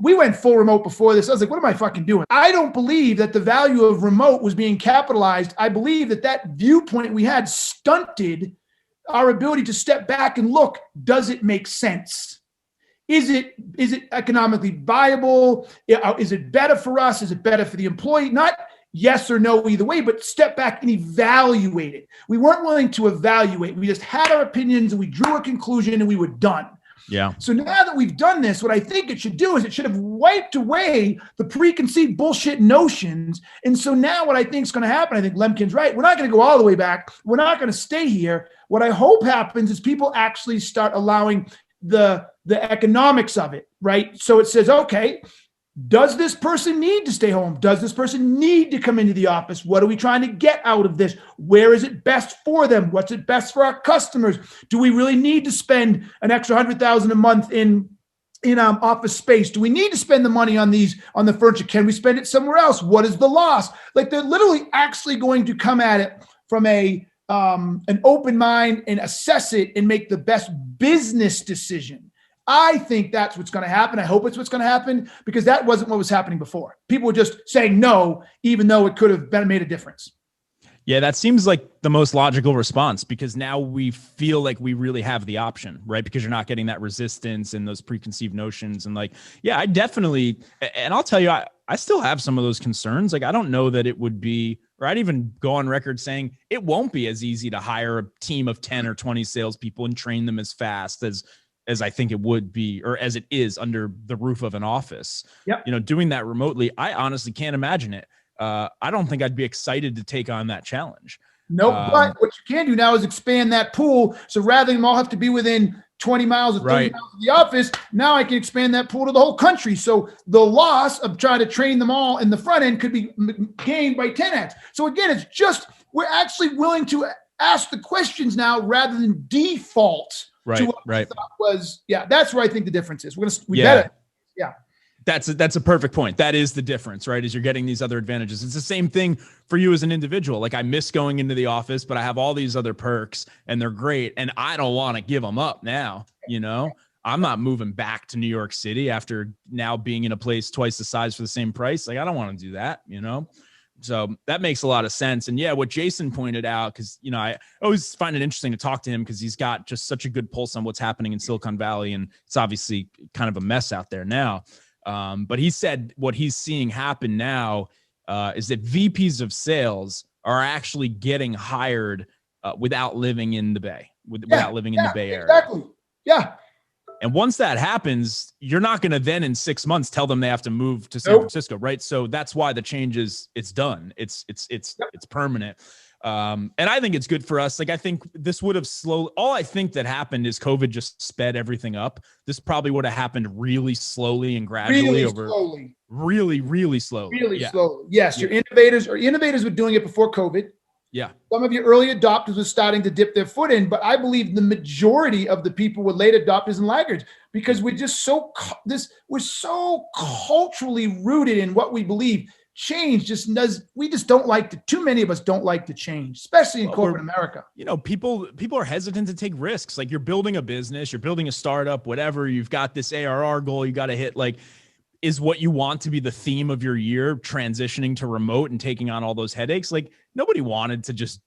we went full remote before this. I was like, what am I fucking doing? I don't believe that the value of remote was being capitalized. I believe that viewpoint we had stunted our ability to step back and look, does it make sense? Is it economically viable? Is it better for us? Is it better for the employee? Not yes or no either way, but step back and evaluate it. We weren't willing to evaluate. We just had our opinions and we drew a conclusion and we were done. Yeah. So now that we've done this, what I think it should do is it should have wiped away the preconceived bullshit notions. And so now what I think is going to happen, I think Lemkin's right. We're not going to go all the way back. We're not going to stay here. What I hope happens is people actually start allowing the economics of it, right? So it says, okay, does this person need to stay home? Does this person need to come into the office? What are we trying to get out of this? Where is it best for them? What's it best for our customers? Do we really need to spend an extra $100,000 a month in office space? Do we need to spend the money on the furniture? Can we spend it somewhere else? What is the loss? Like, they're literally actually going to come at it from an open mind and assess it and make the best business decision. I think that's what's going to happen. I hope it's what's going to happen, because that wasn't what was happening before. People were just saying no, even though it could have made a difference. Yeah, that seems like the most logical response, because now we feel like we really have the option, right? Because you're not getting that resistance and those preconceived notions. And like, yeah, I definitely, and I'll tell you, I still have some of those concerns. Like, I don't know that it would be, or I'd even go on record saying it won't be as easy to hire a team of 10 or 20 salespeople and train them as fast as I think it would be, or as it is under the roof of an office. Yep. Doing that remotely, I honestly can't imagine it. I don't think I'd be excited to take on that challenge. Nope. But what you can do now is expand that pool. So rather than all have to be within 20 miles or 30 miles of the office, now I can expand that pool to the whole country. So the loss of trying to train them all in the front end could be gained by 10x. So again, it's just, we're actually willing to ask the questions now rather than default. Right. That's where I think the difference is. That's a perfect point. That is the difference, right? Is you're getting these other advantages. It's the same thing for you as an individual. Like, I miss going into the office, but I have all these other perks and they're great. And I don't want to give them up now. I'm not moving back to New York City after now being in a place twice the size for the same price. Like, I don't want to do that, So that makes a lot of sense. And yeah, what Jason pointed out, because, I always find it interesting to talk to him because he's got just such a good pulse on what's happening in Silicon Valley. And it's obviously kind of a mess out there now. But he said what he's seeing happen now is that VPs of sales are actually getting hired without living in the Bay, without living in the Bay Area. Exactly. Yeah. And once that happens, you're not going to then in 6 months tell them they have to move to San Francisco, right? So that's why the change it's done. It's permanent. And I think it's good for us. Like, I think this would have all I think that happened is COVID just sped everything up. This probably would have happened really slowly and gradually really slowly. Slowly. Yes. Your innovators were doing it before COVID. Yeah. Some of your early adopters were starting to dip their foot in, but I believe the majority of the people were late adopters and laggards, because we're just we're so culturally rooted in what we believe. Change too many of us don't like to change, especially in corporate America. People are hesitant to take risks. Like, you're building a business, you're building a startup, whatever, you've got this ARR goal you got to hit. Like, is what you want to be the theme of your year transitioning to remote and taking on all those headaches? Like, nobody wanted to just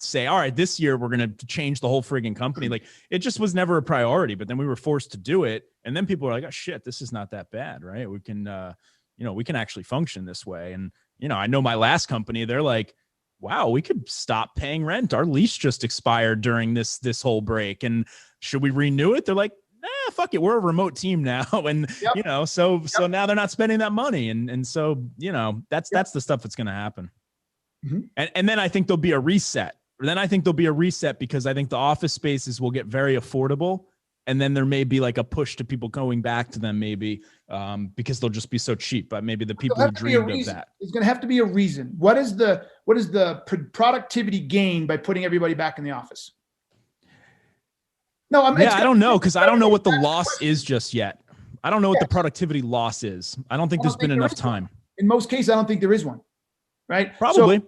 say, all right, this year we're going to change the whole frigging company. Like it just was never a priority, but then we were forced to do it. And then people were like, oh shit, this is not that bad. Right. We can, we can actually function this way. And, I know my last company, they're like, wow, we could stop paying rent. Our lease just expired during this whole break. And should we renew it? They're like, nah, fuck it. We're a remote team now. And, so now they're not spending that money. And so, that's the stuff that's going to happen. Mm-hmm. And then I think there'll be a reset. Because I think the office spaces will get very affordable. And then there may be like a push to people going back to them, maybe because they'll just be so cheap. But maybe the people who dreamed of that. There's going to have to be a reason. What is the productivity gain by putting everybody back in the office? No, I don't know, because I don't know what the loss is just yet. I don't know what the productivity loss is. I don't think there's been enough time. In most cases, I don't think there is one. Right? Probably. So,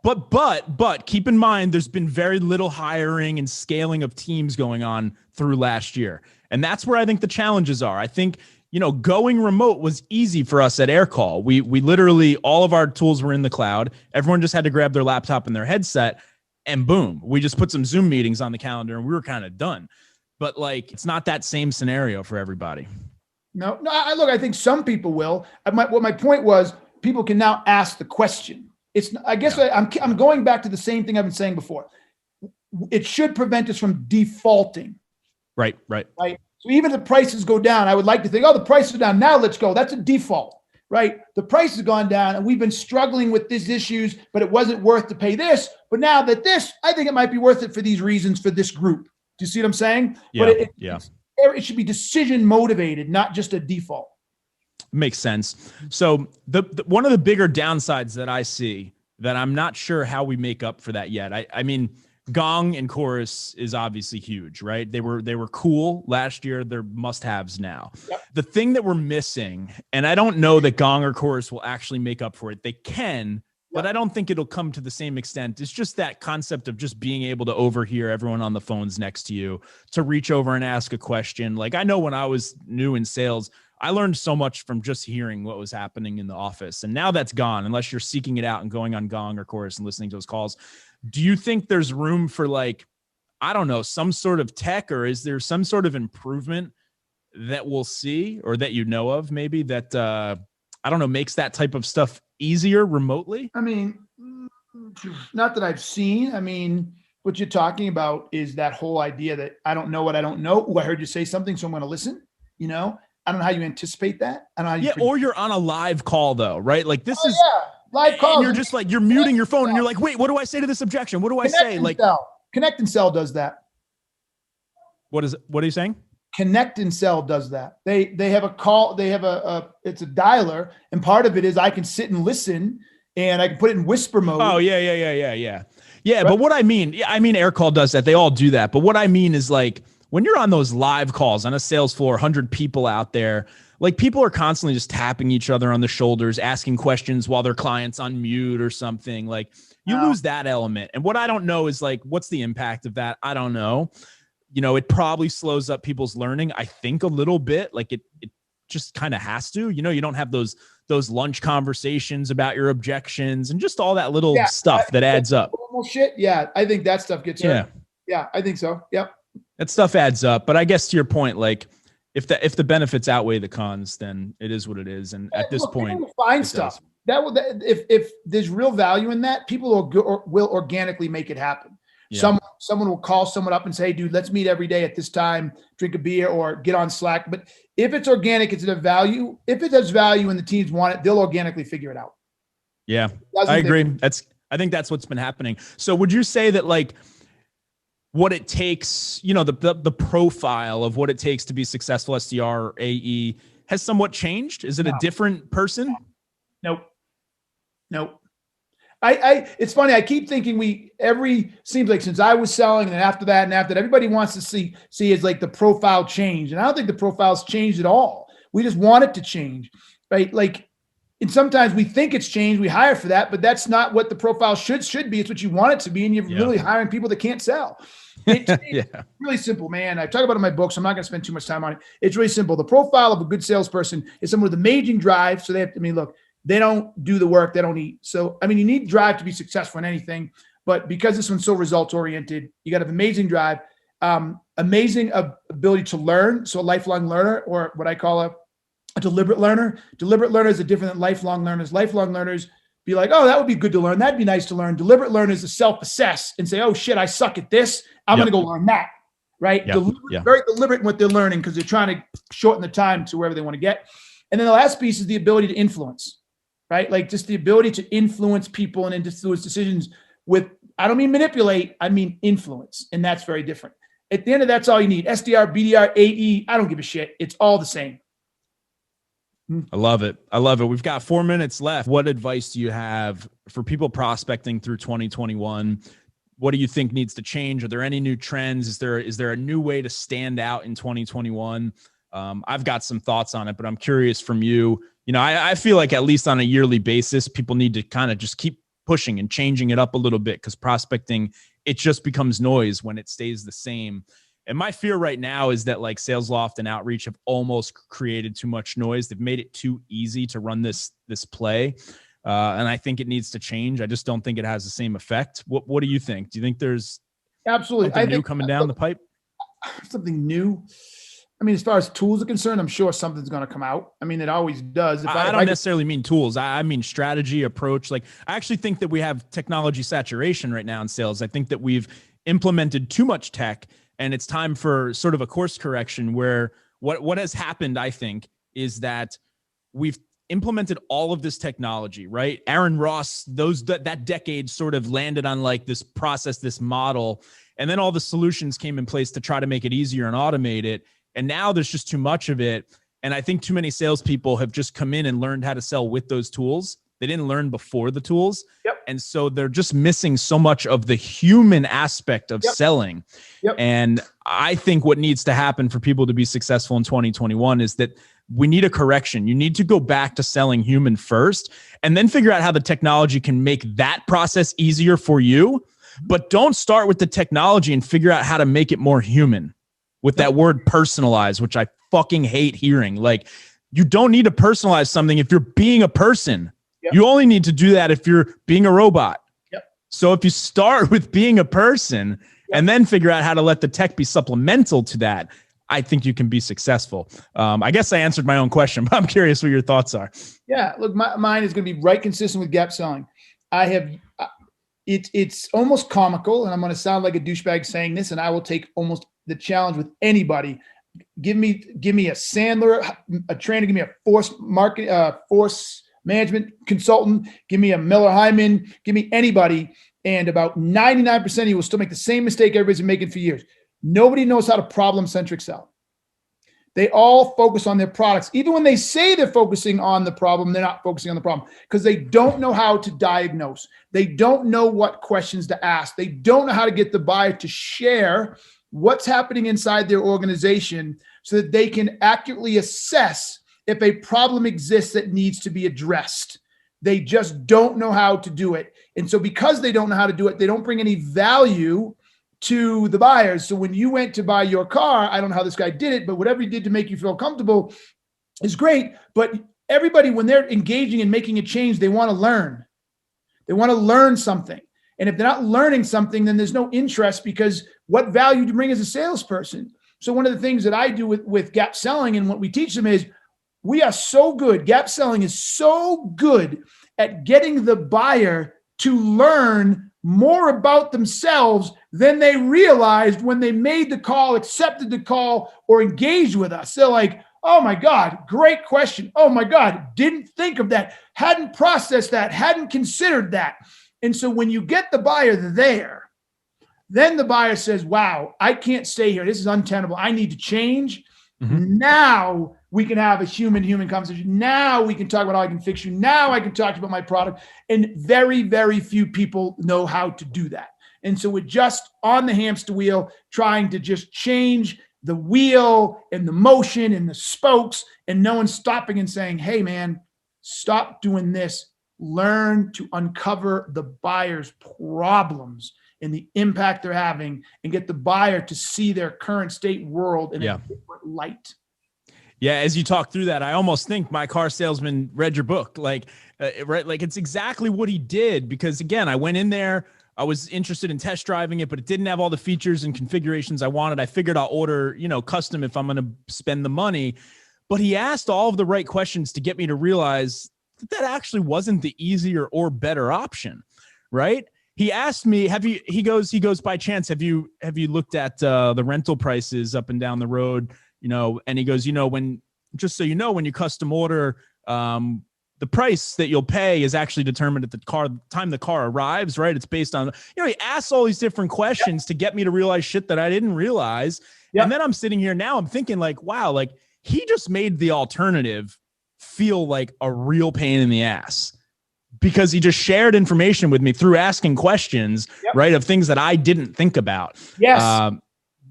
But keep in mind, there's been very little hiring and scaling of teams going on through last year. And that's where I think the challenges are. I think, going remote was easy for us at AirCall. We literally, all of our tools were in the cloud. Everyone just had to grab their laptop and their headset and boom, we just put some Zoom meetings on the calendar and we were kind of done. But like, it's not that same scenario for everybody. No, I think some people will. What my point was, people can now ask the question. I'm going back to the same thing I've been saying before. It should prevent us from defaulting. Right. So even if the prices go down, I would like to think, the prices are down. Now let's go. That's a default, right? The price has gone down and we've been struggling with these issues, but it wasn't worth to pay this. But now that I think it might be worth it for these reasons for this group. Do you see what I'm saying? Yeah. But it should be decision motivated, not just a default. Makes sense. So the one of the bigger downsides that I see that I'm not sure how we make up for that yet. I mean, Gong and Chorus is obviously huge, right? They were cool last year. They're must-haves now. Yep. The thing that we're missing, and I don't know that Gong or Chorus will actually make up for it. They can, but I don't think it'll come to the same extent. It's just that concept of just being able to overhear everyone on the phones next to you, to reach over and ask a question. Like I know when I was new in sales, I learned so much from just hearing what was happening in the office. And now that's gone, unless you're seeking it out and going on Gong or Chorus and listening to those calls. Do you think there's room for like, I don't know, some sort of tech, or is there some sort of improvement that we'll see or that you know of maybe that, I don't know, makes that type of stuff easier remotely? I mean, not that I've seen. I mean, what you're talking about is that whole idea that I don't know what I don't know. Oh, I heard you say something, so I'm going to listen. I don't know how you anticipate that. I don't know how you or you're on a live call though, right? Like this is live call. You're just like, you're muting your phone and you're like, wait, what do I say to this objection? What do I say? Like Connect and Sell does that. What are you saying? Connect and Sell does that. They have a call. They have it's a dialer. And part of it is I can sit and listen and I can put it in whisper mode. Oh yeah. Yeah. Right? But what I mean AirCall does that. They all do that. But what I mean is like, when you're on those live calls on a sales floor, 100 people out there, like people are constantly just tapping each other on the shoulders, asking questions while their client's on mute or something. Like you lose that element. And what I don't know is like, what's the impact of that? I don't know. It probably slows up people's learning. I think a little bit, like it just kind of has to, you don't have those lunch conversations about your objections and just all that little stuff that adds up. Shit. Yeah. I think that stuff gets hurt. Yeah, I think so. Yep. That stuff adds up, but I guess to your point, like if the benefits outweigh the cons, then it is what it is. And at this point, will find stuff if there's real value in that, people will organically make it happen. Yeah. Someone will call someone up and say, dude, let's meet every day at this time, drink a beer or get on Slack. But if it's organic, it's a value. If it has value and the teams want it, they'll organically figure it out. Yeah, I agree. I think that's what's been happening. So would you say that like, what it takes, the profile of what it takes to be successful SDR or AE has somewhat changed? Is it a different person? Nope. It's funny. I keep thinking seems like since I was selling and after that, everybody wants to see is like the profile change. And I don't think the profile's changed at all. We just want it to change, right? Like, and sometimes we think it's changed. We hire for that, but that's not what the profile should be. It's what you want it to be. And you're really hiring people that can't sell. It's really simple, man. I talk about it in my book, so I'm not going to spend too much time on it. It's really simple. The profile of a good salesperson is someone with amazing drive. So they don't do the work. They don't eat. So, I mean, you need drive to be successful in anything. but because this one's so results oriented, you got to have amazing drive, amazing ability to learn. So a lifelong learner, or what I call a deliberate learner. Deliberate learners are different than lifelong learners. Lifelong learners be like, oh, that would be good to learn. That'd be nice to learn. Deliberate learners to self-assess and say, oh shit, I suck at this. I'm going to go learn that. Right. Very deliberate in what they're learning because they're trying to shorten the time to wherever they want to get. And then the last piece is the ability to influence, right? Like just the ability to influence people and influence decisions with, I don't mean manipulate, I mean influence. And that's very different. At the end of that's all you need. SDR, BDR, AE, I don't give a shit. It's all the same. I love it. I love it. We've got 4 minutes left. What advice do you have for people prospecting through 2021? What do you think needs to change? Are there any new trends? Is there a new way to stand out in 2021? I've got some thoughts on it, but I'm curious from you. You know, I feel like at least on a yearly basis, people need to kind of just keep pushing and changing it up a little bit because prospecting, it just becomes noise when it stays the same. And my fear right now is that like SalesLoft and Outreach have almost created too much noise. They've made it too easy to run this play. And I think it needs to change. I just don't think it has the same effect. What do you think? Do you think there's absolutely something new coming down the pipe? Something new. I mean, as far as tools are concerned, I'm sure something's going to come out. I mean, it always does. I don't necessarily mean tools. I mean strategy, approach. Like, I actually think that we have technology saturation right now in sales. I think that we've implemented too much tech, and it's time for sort of a course correction where what has happened, I think, is that we've implemented all of this technology, right? Aaron Ross, that decade sort of landed on like this process, this model, and then all the solutions came in place to try to make it easier and automate it. And now there's just too much of it. And I think too many salespeople have just come in and learned how to sell with those tools. They didn't learn before the tools. Yep. And so they're just missing so much of the human aspect of selling. Yep. And I think what needs to happen for people to be successful in 2021 is that we need a correction. You need to go back to selling human first and then figure out how the technology can make that process easier for you. But don't start with the technology and figure out how to make it more human with that word personalized, which I fucking hate hearing. Like, you don't need to personalize something if you're being a person. Yep. You only need to do that if you're being a robot. Yep. So if you start with being a person and then figure out how to let the tech be supplemental to that, I think you can be successful. I guess I answered my own question, but I'm curious what your thoughts are. Yeah, look, mine is going to be right consistent with gap selling. I have, it's almost comical, and I'm going to sound like a douchebag saying this, and I will take almost the challenge with anybody. Give me a Sandler, a trainer, give me a force management consultant, give me a Miller Hyman, give me anybody, and about 99% of you will still make the same mistake everybody's been making for years. Nobody knows how to problem-centric sell. They all focus on their products. Even when they say they're focusing on the problem, they're not focusing on the problem because they don't know how to diagnose. They don't know what questions to ask. They don't know how to get the buyer to share what's happening inside their organization so that they can accurately assess if a problem exists that needs to be addressed. They just don't know how to do it. And so because they don't know how to do it, they don't bring any value to the buyers. So when you went to buy your car, I don't know how this guy did it, but whatever he did to make you feel comfortable is great. But everybody, when they're engaging and making a change, they want to learn. They want to learn something. And if they're not learning something, then there's no interest, because what value do you bring as a salesperson? So one of the things that I do with gap selling and what we teach them is we are so good. Gap selling is so good at getting the buyer to learn more about themselves than they realized when they made the call, accepted the call, or engaged with us. They're like, oh my God, great question. Oh my God, didn't think of that. Hadn't processed that. Hadn't considered that. And so when you get the buyer there, then the buyer says, wow, I can't stay here. This is untenable. I need to change. Mm-hmm. Now we can have a human conversation. Now we can talk about how I can fix you. Now I can talk about my product. And very, very few people know how to do that. And so we're just on the hamster wheel, trying to just change the wheel and the motion and the spokes, and no one's stopping and saying, hey man, stop doing this. Learn to uncover the buyer's problems and the impact they're having, and get the buyer to see their current state world in a different light. Yeah. As you talk through that, I almost think my car salesman read your book. Like, right. Like, it's exactly what he did, because again, I went in there, I was interested in test driving it, but it didn't have all the features and configurations I wanted. I figured I'll order, custom if I'm going to spend the money. But he asked all of the right questions to get me to realize that actually wasn't the easier or better option, right? He asked me, he goes, by chance, have you looked at the rental prices up and down the road? And he goes, when you custom order, the price that you'll pay is actually determined at the time the car arrives, right? It's based on, he asks all these different questions to get me to realize shit that I didn't realize. And then I'm sitting here now, I'm thinking like, wow, like he just made the alternative feel like a real pain in the ass because he just shared information with me through asking questions, right? Of things that I didn't think about. Yes.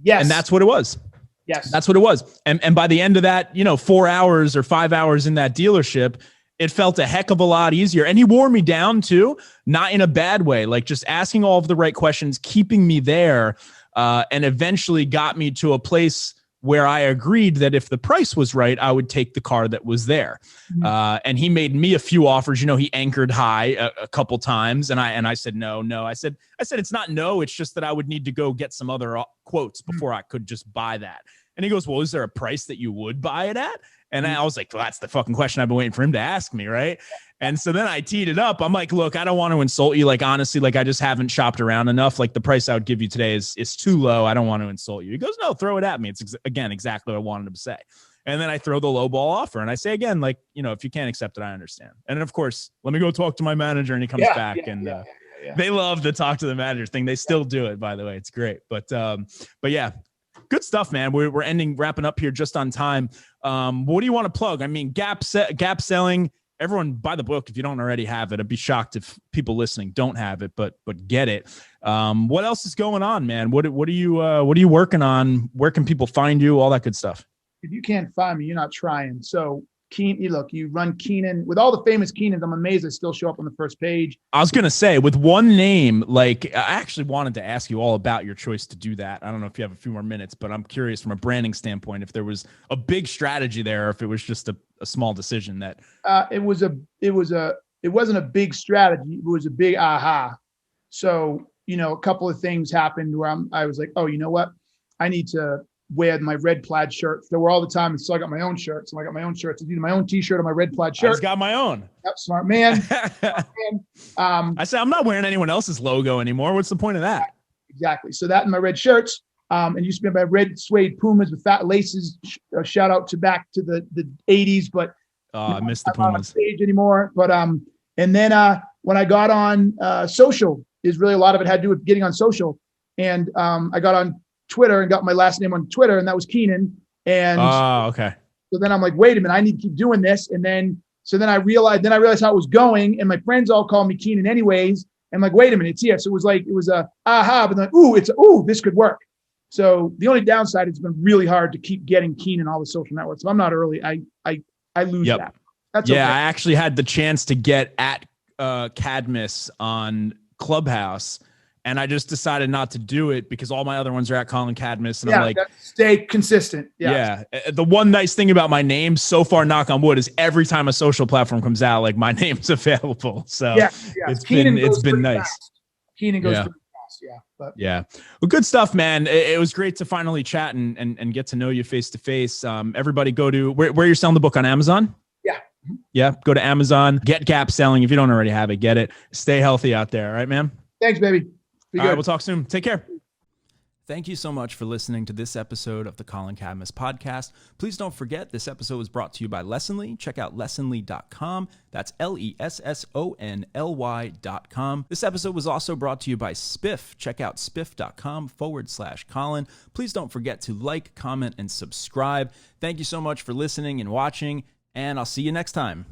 Yes. And that's what it was. Yes. That's what it was. And by the end of that, 4 hours or 5 hours in that dealership, it felt a heck of a lot easier. And he wore me down too, not in a bad way, like just asking all of the right questions, keeping me there, and eventually got me to a place where I agreed that if the price was right, I would take the car that was there. And he made me a few offers. He anchored high a couple times, and I said no. I said it's not no. It's just that I would need to go get some other quotes before I could just buy that. And he goes, well, is there a price that you would buy it at? And I was like, well, that's the fucking question I've been waiting for him to ask me, right? And so then I teed it up. I'm like, look, I don't want to insult you. Like, honestly, like I just haven't shopped around enough. Like the price I would give you today is too low. I don't want to insult you. He goes, no, throw it at me. It's again, exactly what I wanted him to say. And then I throw the low ball offer. And I say, again, like, if you can't accept it, I understand. And of course, let me go talk to my manager. And he comes back they love the talk to the manager thing. They still do it, by the way. It's great. But yeah, good stuff, man. We're wrapping up here just on time. What do you want to plug? I mean, gap selling. Everyone buy the book if you don't already have it. I'd be shocked if people listening don't have it, but get it. What else is going on, man? What are you working on? Where can people find you? All that good stuff. If you can't find me, you're not trying. So you run Keenan with all the famous Keenans. I'm amazed I still show up on the first page. I was going to say with one name, like I actually wanted to ask you all about your choice to do that. I don't know if you have a few more minutes, but I'm curious from a branding standpoint, if there was a big strategy there, or if it was just a small decision that it wasn't a big strategy. It was a big aha. So, a couple of things happened where I was like, oh, you know what? I need to wear my red plaid shirts. They were all the time. And so I got my own shirts. And I got my own shirts. I did my own t-shirt on my red plaid shirt. I just got my own. Yep, smart man. I said, I'm not wearing anyone else's logo anymore. What's the point of that? Exactly. So that and my red shirts. And used to be my red suede Pumas with fat laces. Shout out back to the 80s, but I missed the I'm not on Pumas stage anymore. But and then when I got on social, is really a lot of it had to do with getting on social. And I got on Twitter and got my last name on Twitter, and that was Keenan. And okay. So then I'm like, wait a minute, I need to keep doing this. And then I realized how it was going, and my friends all call me Keenan anyways. And I'm like, wait a minute, it's here. So it was a aha, but then this could work. So the only downside, it's been really hard to keep getting Keenan all the social networks. If I'm not early, I lose that. That's okay. I actually had the chance to get at Cadmus on Clubhouse, and I just decided not to do it because all my other ones are at Colin Cadmus. And I'm like, stay consistent. Yeah. The one nice thing about my name so far, knock on wood, is every time a social platform comes out, like my name's available. So it's been nice. Fast. Keenan goes pretty fast. Well, good stuff, man. It was great to finally chat and get to know you face to face. Everybody go to where you're selling the book on Amazon. Yeah. Go to Amazon, get Gap Selling. If you don't already have it, get it. Stay healthy out there. All right, man. Thanks, baby. All right, we'll talk soon. Take care. Thank you so much for listening to this episode of the Colin Cadmus podcast. Please don't forget, this episode was brought to you by Lessonly. Check out lessonly.com. That's LESSONLY.com. This episode was also brought to you by Spiff. Check out spiff.com/Colin. Please don't forget to like, comment, and subscribe. Thank you so much for listening and watching, and I'll see you next time.